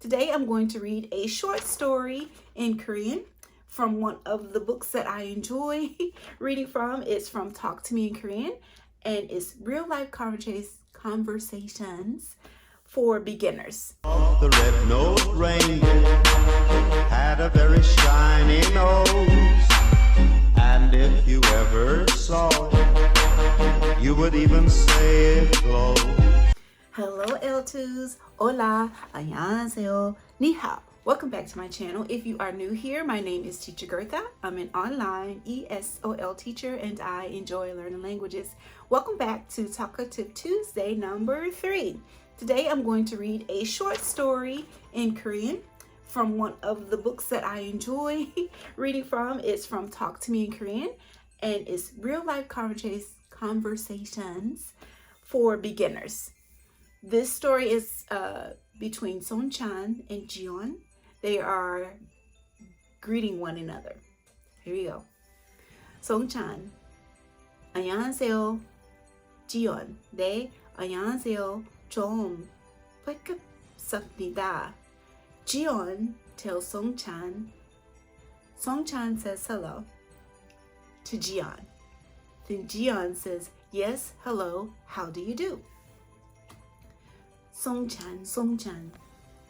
Today I'm going to read a short story in Korean from one of the books that I enjoy reading from. It's from Talk to Me in Korean, and it's real life conversations for beginners. The red-nosed reindeer had a very shiny nose, and if you ever saw it, you would even say it glows. Hello L2s, hola, 안녕하세요, ni hao. Welcome back to my channel. If you are new here, my name is Teacher Gertha. I'm an online ESOL teacher and I enjoy learning languages. Welcome back to Talkative Tuesday number 3. Today I'm going to read a short story in Korean from one of the books that I enjoy reading from. It's from Talk to Me in Korean, and it's real life conversations for beginners. This story is between Song-chan and Jiyeon. They are greeting one another. Here we go. Song-chan, 안녕하세요. 지연, 네, 안녕하세요. 좀 뵙겠습니다. Jiyeon tells Song-chan. Song-chan says hello to Jiyeon. Then Jiyeon says, yes, hello, how do you do? Song-chan,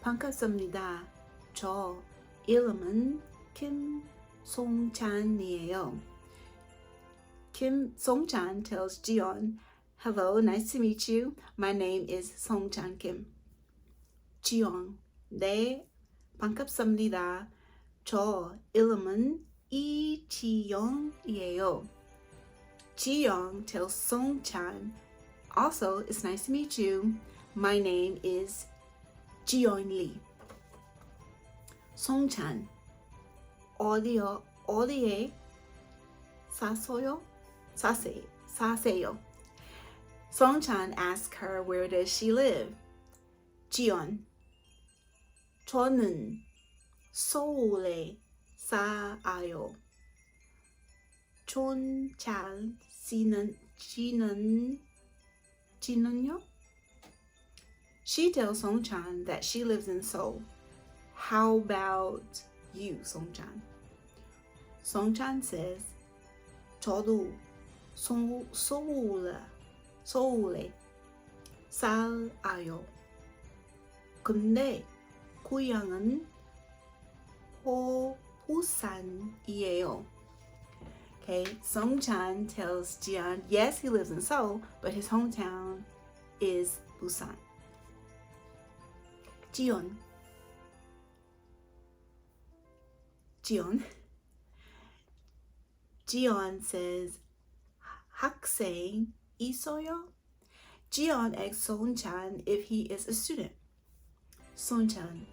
반갑습니다. 저 이름은 김송찬이에요. Song-chan tells Jiyeon, hello, nice to meet you. My name is Song-chan Kim. Jiyeon, 네, 반갑습니다. 저 이름은 이지영이에요. Jiyeon tells Song-chan, also, it's nice to meet you. My name is Jiyeon Lee. Song-chan, 어디에 사세요? Song-chan asks her, where does she live? Jiyeon, 저는 서울에 살아요. 좀 잘 지는요? She tells Song-chan that she lives in Seoul. How about you, Song-chan? Song-chan says, 저도 서울에 살아요. 근데 고향은 부산이에요. Okay, Song-chan tells Jiyeon, yes, he lives in Seoul, but his hometown is Busan. Jiyeon says, 학생 있어요? Jiyeon asks Song-chan if he is a student. Song-chan,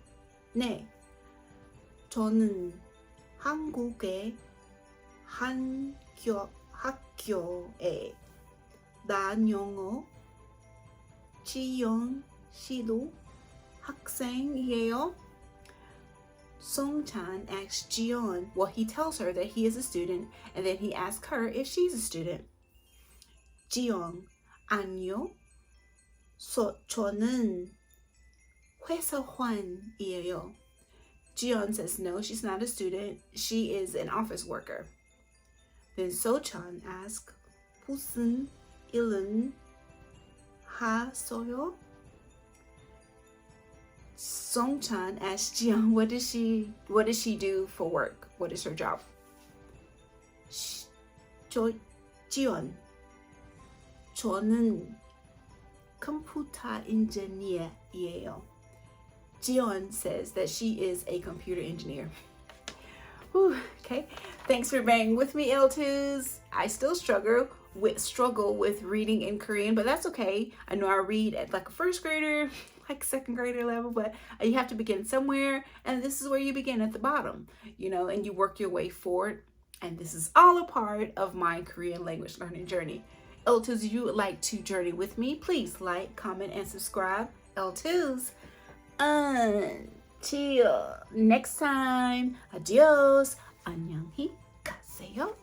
네, 저는 한국의 학교에 다녀요. 지연 씨도 학생이에요? Song-chan asks Jiyeon, well, he tells her that he is a student, and then he asks her if she's a student. Jiyeon, 아니요. 저는 회사원이에요. Jiyeon says no, she's not a student. She is an office worker. Then Song-chan asks, 무슨 일은 하세요? Song-chan asks Jiyeon, what does she do for work? What is her job? Jiyeon, 저는 컴퓨터 인지니어예요. Jiyeon says that she is a computer engineer. Whew, okay, thanks for bearing with me, L2s. I still struggle with reading in Korean, but that's okay. I know I read at like a first grader, like second grader level, but you have to begin somewhere, and this is where you begin, at the bottom, and you work your way forward. And this is all a part of my Korean language learning journey. L2s, if you would like to journey with me, please like, comment, and subscribe. L2s, until next time, adios, 안녕히 가세요.